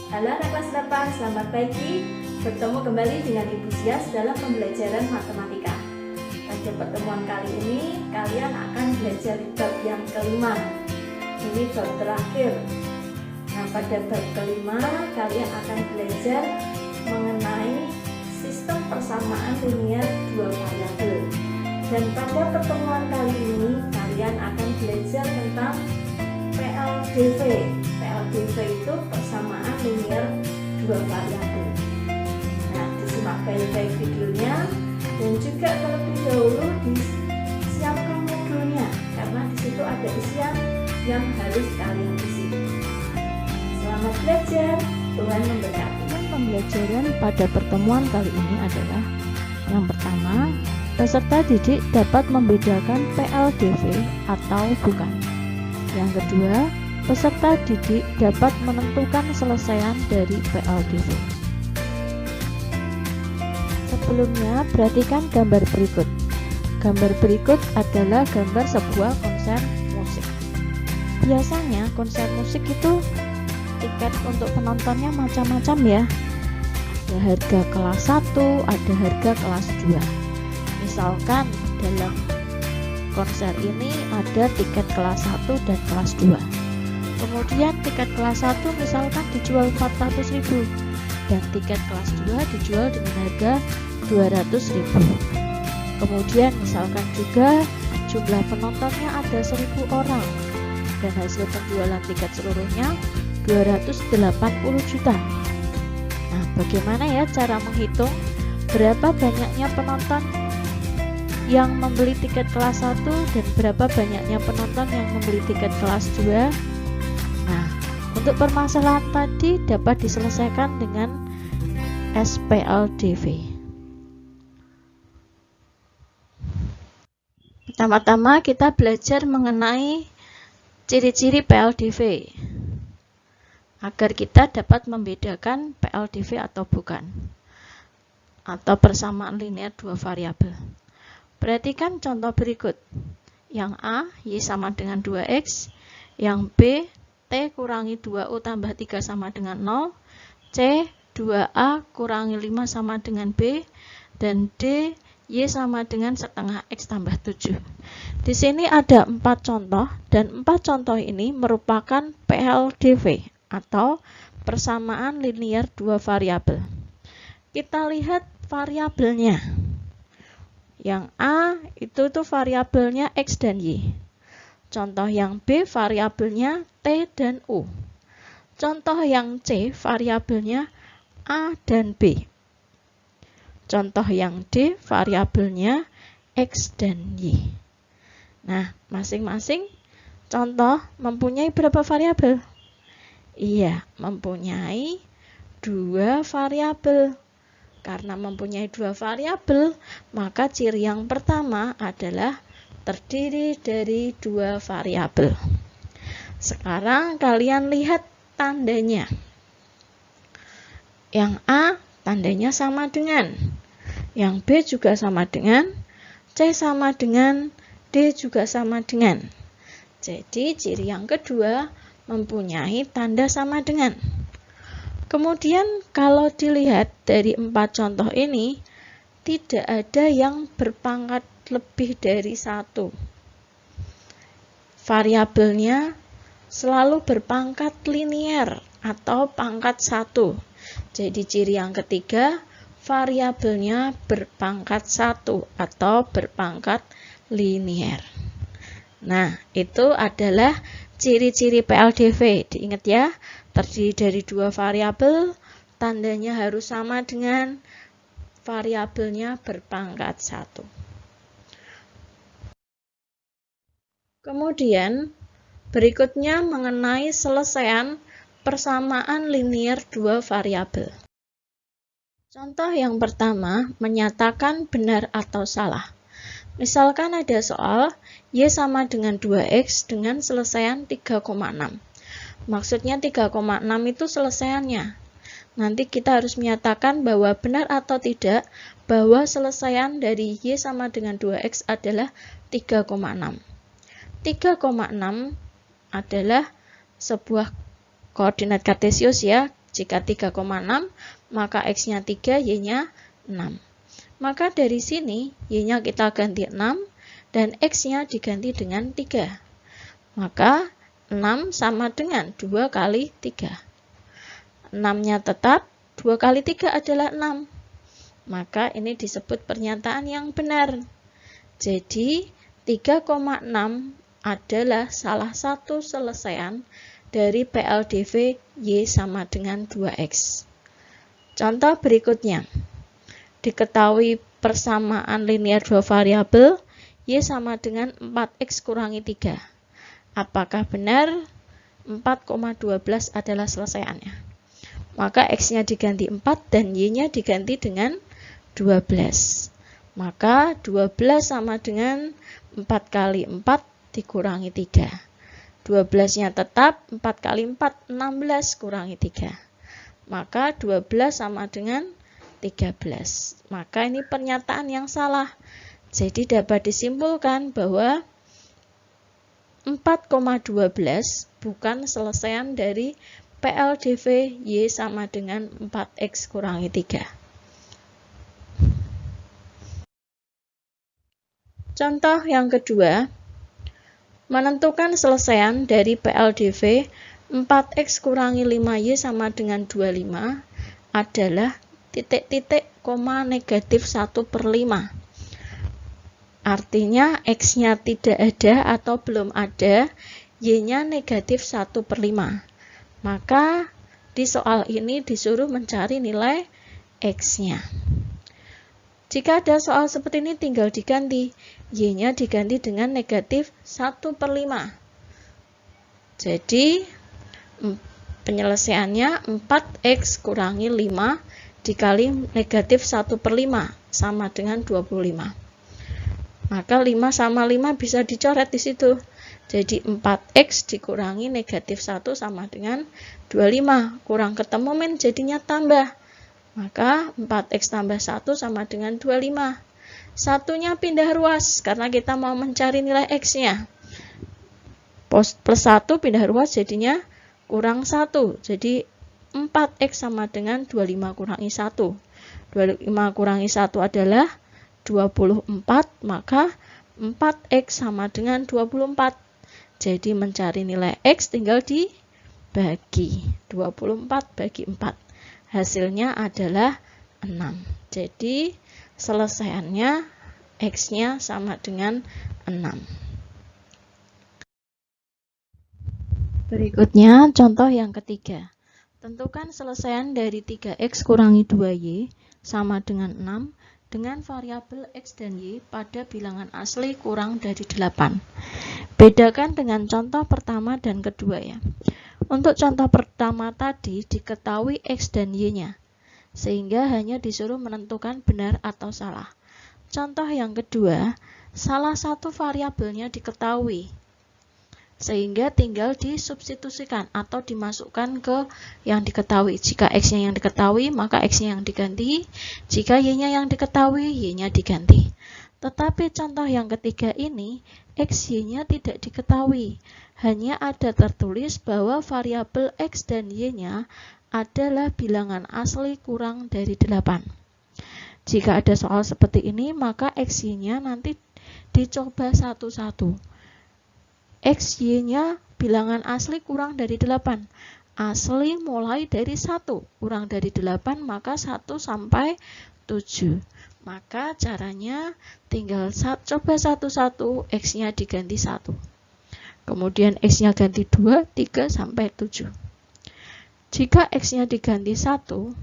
Halo anak kelas 8, selamat pagi. Bertemu kembali dengan Ibu Sias dalam pembelajaran matematika. Pada pertemuan kali ini, kalian akan belajar bab yang kelima. Ini bab terakhir. Nah, pada bab kelima, kalian akan belajar mengenai sistem persamaan linier dua variabel. Dan pada pertemuan kali ini, kalian akan belajar tentang PLDV. PLDV itu persamaan linier dua variabel. Nah, disimak baik-baik videonya dan juga terlebih dahulu disiapkan modulnya karena di situ ada isian yang harus kalian isi. Selamat belajar, Tuhan memberkati. Pembelajaran pada pertemuan kali ini adalah yang pertama, peserta didik dapat membedakan PLDV atau bukan. Yang kedua, peserta didik dapat menentukan selesaian dari PLDV. Sebelumnya, perhatikan gambar berikut. Gambar berikut adalah gambar sebuah konser musik. Biasanya konser musik itu tiket untuk penontonnya macam-macam ya. Ada harga kelas 1, ada harga kelas 2. Misalkan dalam konser ini ada tiket kelas 1 dan kelas 2. Kemudian tiket kelas 1 misalkan dijual 400.000 dan tiket kelas 2 dijual dengan harga 200.000. Kemudian misalkan juga jumlah penontonnya ada 1.000 orang dan hasil penjualan tiket seluruhnya 280 juta. Nah, bagaimana ya cara menghitung berapa banyaknya penonton yang membeli tiket kelas 1 dan berapa banyaknya penonton yang membeli tiket kelas 2? Nah, untuk permasalahan tadi dapat diselesaikan dengan SPLDV. Pertama-tama kita belajar mengenai ciri-ciri PLDV agar kita dapat membedakan PLDV atau bukan, atau persamaan linier dua variabel. Perhatikan contoh berikut. Yang A, Y sama dengan 2X. Yang B, T kurangi 2U tambah 3 sama dengan 0. C, 2A kurangi 5 sama dengan B. Dan D, Y sama dengan setengah X tambah 7. Di sini ada 4 contoh, dan 4 contoh ini merupakan PLDV atau persamaan linier dua variabel. Kita lihat variabelnya. Yang A itu variabelnya X dan Y. Contoh yang B variabelnya T dan U. Contoh yang C variabelnya A dan B. Contoh yang D variabelnya X dan Y. Nah, masing-masing contoh mempunyai berapa variabel? Iya, mempunyai 2 variabel. Karena mempunyai 2 variabel, maka ciri yang pertama adalah terdiri dari 2 variabel. Sekarang kalian lihat tandanya. Yang A tandanya sama dengan, yang B juga sama dengan, C sama dengan, D juga sama dengan. Jadi ciri yang kedua mempunyai tanda sama dengan. Kemudian kalau dilihat dari 4 contoh ini, tidak ada yang berpangkat lebih dari 1. Variabelnya selalu berpangkat linier atau pangkat 1. Jadi ciri yang ketiga, variabelnya berpangkat 1 atau berpangkat linier. Nah, itu adalah ciri-ciri PLDV. Diingat ya, terdiri dari 2 variabel, tandanya harus sama dengan, variabelnya berpangkat 1. Kemudian, berikutnya mengenai selesaian persamaan linier dua variabel. Contoh yang pertama, menyatakan benar atau salah. Misalkan ada soal, Y sama dengan 2X dengan selesaian 3,6. Maksudnya 3,6 itu selesaiannya. Nanti kita harus menyatakan bahwa benar atau tidak bahwa selesaian dari Y sama dengan 2X adalah 3,6. 3,6 adalah sebuah koordinat kartesius ya. Jika 3,6, maka X-nya 3, Y-nya 6. Maka dari sini, Y-nya kita ganti 6, dan X-nya diganti dengan 3. Maka 6 sama dengan 2 kali 3. 6-nya tetap, 2 kali 3 adalah 6. Maka ini disebut pernyataan yang benar. Jadi, 3,6 adalah salah satu selesaian dari PLDV Y sama dengan 2X. Contoh berikutnya. Diketahui persamaan linear dua variabel, Y sama dengan 4X kurangi 3. Apakah benar 4,12 adalah selesaiannya? Maka X-nya diganti 4 dan Y-nya diganti dengan 12. Maka 12 sama dengan 4 kali 4 dikurangi 3. 12-nya tetap, 4 kali 4, 16 kurangi 3. Maka 12 sama dengan 13. Maka ini pernyataan yang salah. Jadi dapat disimpulkan bahwa 4,12 bukan selesaian dari PLDV Y sama dengan 4X kurangi 3. Contoh yang kedua, menentukan selesaian dari PLDV 4X kurangi 5Y sama dengan 25 adalah titik-titik, koma, negatif 1/5. Artinya X-nya tidak ada atau belum ada, Y-nya negatif 1/5. Maka di soal ini disuruh mencari nilai X-nya. Jika ada soal seperti ini tinggal diganti. Y-nya diganti dengan negatif 1/5. Jadi penyelesaiannya 4X kurangi 5 dikali negatif 1/5 sama dengan 25. Maka 5 sama 5 bisa dicoret di situ. Jadi 4X dikurangi negatif 1 sama dengan 25. Kurang ketemu min jadinya tambah. Maka 4X tambah 1 sama dengan 25. Satunya pindah ruas karena kita mau mencari nilai X-nya. Plus 1 pindah ruas jadinya kurang 1. Jadi 4X sama dengan 25 kurangi 1. 25 kurangi 1 adalah 24, maka 4X sama dengan 24. Jadi mencari nilai X tinggal dibagi. 24 bagi 4. Hasilnya adalah 6. Jadi selesaiannya X-nya sama dengan 6. Berikutnya contoh yang ketiga. Tentukan selesaian dari 3X kurangi 2Y sama dengan 6 dengan variabel X dan Y pada bilangan asli kurang dari 8. Bedakan dengan contoh pertama dan kedua ya. Untuk contoh pertama tadi diketahui X dan Y-nya, sehingga hanya disuruh menentukan benar atau salah. Contoh yang kedua, salah satu variabelnya diketahui, sehingga tinggal disubstitusikan atau dimasukkan ke yang diketahui. Jika X-nya yang diketahui, maka X-nya yang diganti. Jika Y-nya yang diketahui, Y-nya diganti. Tetapi contoh yang ketiga ini, X, Y-nya tidak diketahui. Hanya ada tertulis bahwa variabel X dan Y-nya adalah bilangan asli kurang dari 8. Jika ada soal seperti ini, maka X, Y-nya nanti dicoba satu-satu. X, Y-nya bilangan asli kurang dari 8. Asli mulai dari 1. Kurang dari 8, maka 1 sampai 7. Maka caranya tinggal coba satu-satu, X-nya diganti 1. Kemudian X-nya ganti 2, 3, sampai 7. Jika X-nya diganti 1,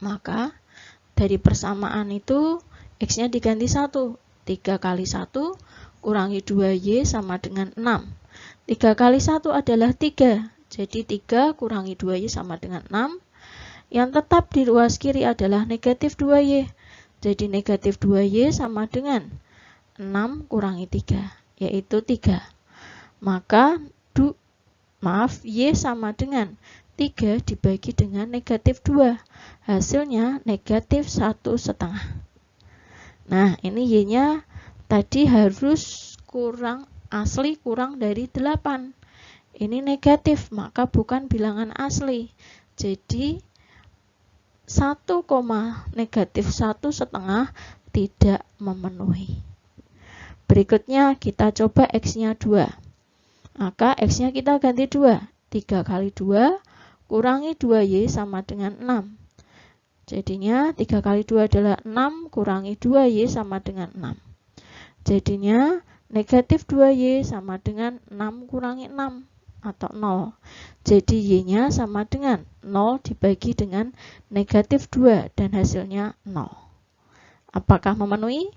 maka dari persamaan itu X-nya diganti 1. 3 kali 1 kurangi 2Y sama dengan 6. 3 kali 1 adalah 3. Jadi 3 kurangi 2Y sama dengan 6. Yang tetap di ruas kiri adalah negatif 2Y. Jadi negatif 2Y sama dengan 6 kurangi 3, yaitu 3. Maka Y sama dengan 3 dibagi dengan negatif 2. Hasilnya negatif 1,5. Nah, ini Y-nya tadi harus asli kurang dari 8. Ini negatif, maka bukan bilangan asli. Jadi 1, negatif 1,5 tidak memenuhi. Berikutnya kita coba X-nya 2. Maka X-nya kita ganti 2. 3 kali 2 kurangi 2Y sama dengan 6. Jadinya 3 kali 2 adalah 6 kurangi 2Y sama dengan 6. Jadinya negatif 2Y sama dengan 6 kurangi 6 atau 0. Jadi Y-nya sama dengan 0 dibagi dengan negatif 2 dan hasilnya 0. Apakah memenuhi?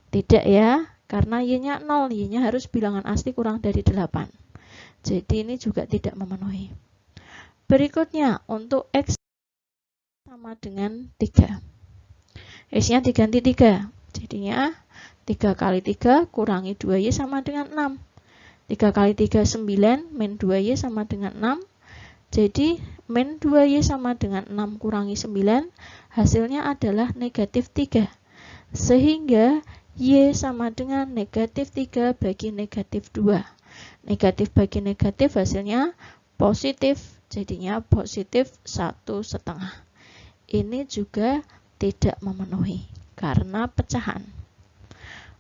Tidak ya, karena Y-nya 0. Y-nya harus bilangan asli kurang dari 8. Jadi ini juga tidak memenuhi. Berikutnya untuk X sama dengan 3. X-nya diganti 3. Jadinya 3 kali 3 kurangi 2Y sama dengan 6. 3 kali 3 9, min 2Y sama dengan 6. Jadi min 2Y sama dengan 6 kurangi 9, hasilnya adalah negatif 3. Sehingga Y sama dengan negatif 3 bagi negatif 2. Negatif bagi negatif hasilnya positif. Jadinya positif 1,5. Ini juga tidak memenuhi karena pecahan.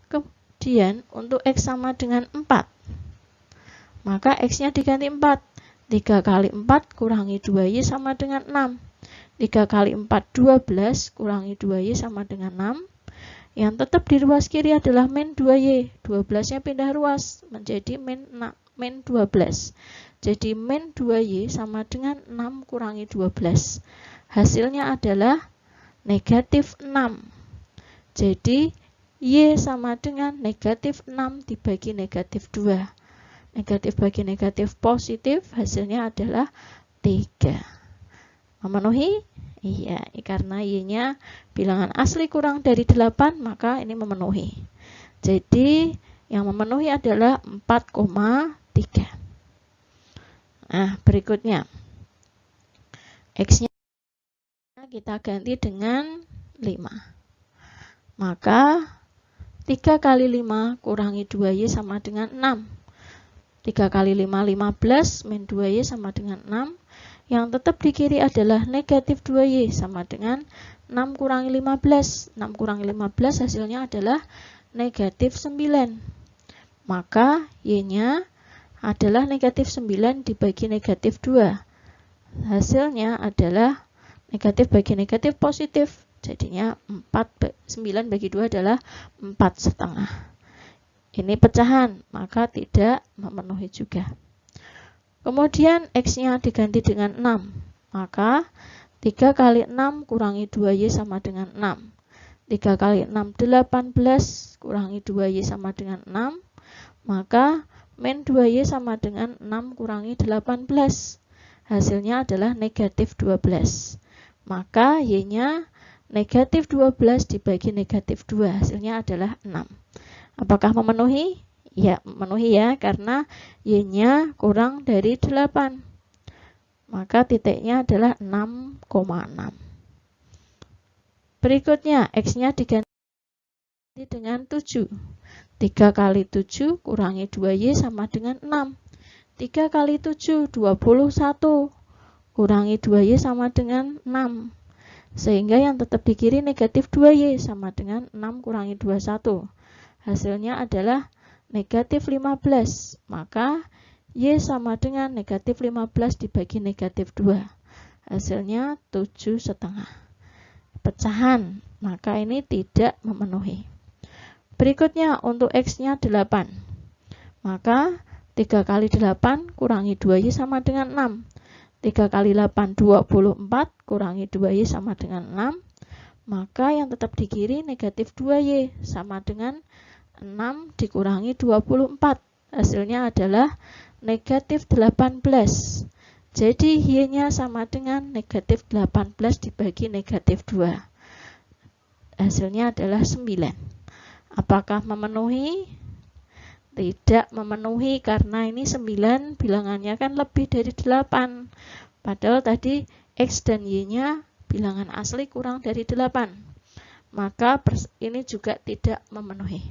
Kemudian untuk X sama dengan 4. Maka X-nya diganti 4. 3 kali 4 kurangi 2Y sama dengan 6. 3 kali 4 12 kurangi 2Y sama dengan 6. Yang tetap di ruas kiri adalah min 2Y. 12-nya pindah ruas menjadi min 12. Jadi min 2Y sama dengan 6 kurangi 12. Hasilnya adalah negatif 6. Jadi Y sama dengan negatif 6 dibagi negatif 2. Negatif bagi negatif positif, hasilnya adalah 3. Memenuhi? Iya, karena Y-nya bilangan asli kurang dari 8, maka ini memenuhi. Jadi yang memenuhi adalah 4,3. Nah, berikutnya X-nya kita ganti dengan 5. Maka 3 kali 5 kurangi 2Y sama dengan 6. 3 kali 5, 15, min 2Y sama dengan 6. Yang tetap di kiri adalah negatif 2Y sama dengan 6 kurangi 15. 6 kurangi 15 hasilnya adalah negatif 9. Maka Y-nya adalah negatif 9 dibagi negatif 2. Hasilnya adalah negatif bagi negatif positif. Jadinya 9 bagi 2 adalah 4,5. Ini pecahan, maka tidak memenuhi juga. Kemudian X-nya diganti dengan 6. Maka 3 kali 6 kurangi 2Y sama dengan 6. 3 kali 6, 18 kurangi 2Y sama dengan 6. Maka min 2Y sama dengan 6 kurangi 18. Hasilnya adalah negatif 12. Maka Y-nya negatif 12 dibagi negatif 2. Hasilnya adalah 6. Apakah memenuhi? Ya, memenuhi ya, karena Y-nya kurang dari 8. Maka titiknya adalah 6,6. Berikutnya, X-nya diganti dengan 7. 3 kali 7 kurangi 2Y sama dengan 6. 3 kali 7, 21. Kurangi 2Y sama dengan 6. Sehingga yang tetap di kiri negatif 2Y sama dengan 6 kurangi 21. Hasilnya adalah negatif 15. Maka Y sama dengan negatif 15 dibagi negatif 2. Hasilnya 7,5. Pecahan, maka ini tidak memenuhi. Berikutnya untuk X-nya 8. Maka 3 kali 8 kurangi 2Y sama dengan 6. 3 kali 8, 24 kurangi 2Y sama dengan 6. Maka yang tetap di kiri negatif 2Y sama dengan 6 dikurangi 24. Hasilnya adalah negatif 18. Jadi Y-nya sama dengan negatif 18 dibagi negatif 2. Hasilnya adalah 9. Apakah memenuhi? Tidak memenuhi karena ini 9 bilangannya kan lebih dari 8. Padahal tadi X dan Y-nya bilangan asli kurang dari 8. Maka ini juga tidak memenuhi.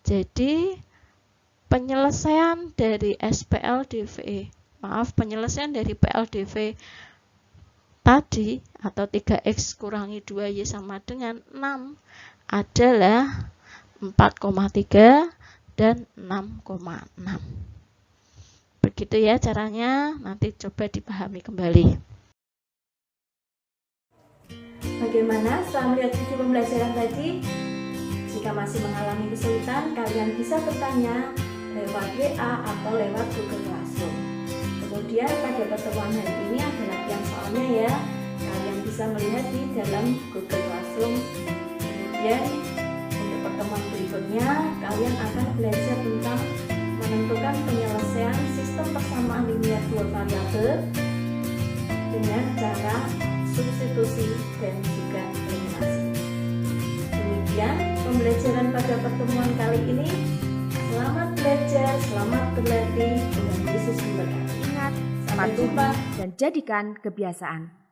Jadi penyelesaian dari SPLDV penyelesaian dari PLDV tadi atau 3X kurangi 2Y sama dengan 6 adalah 4,3 dan 6,6. Begitu ya caranya, nanti coba dipahami kembali. Bagaimana setelah melihat video pembelajaran tadi? Jika masih mengalami kesulitan, kalian bisa bertanya lewat WA atau lewat Google Classroom. Kemudian pada pertemuan hari ini ada latihan soalnya ya. Kalian bisa melihat di dalam Google Classroom. Kemudian untuk pertemuan berikutnya, kalian akan belajar tentang menentukan penyelesaian sistem persamaan linear dua variabel dengan cara substitusi dan juga eliminasi. Demikian pembelajaran pada pertemuan kali ini. Selamat belajar, selamat berlatih, Tuhan Yesus memberkati. Ingat, Sampai jumpa. dan jadikan kebiasaan.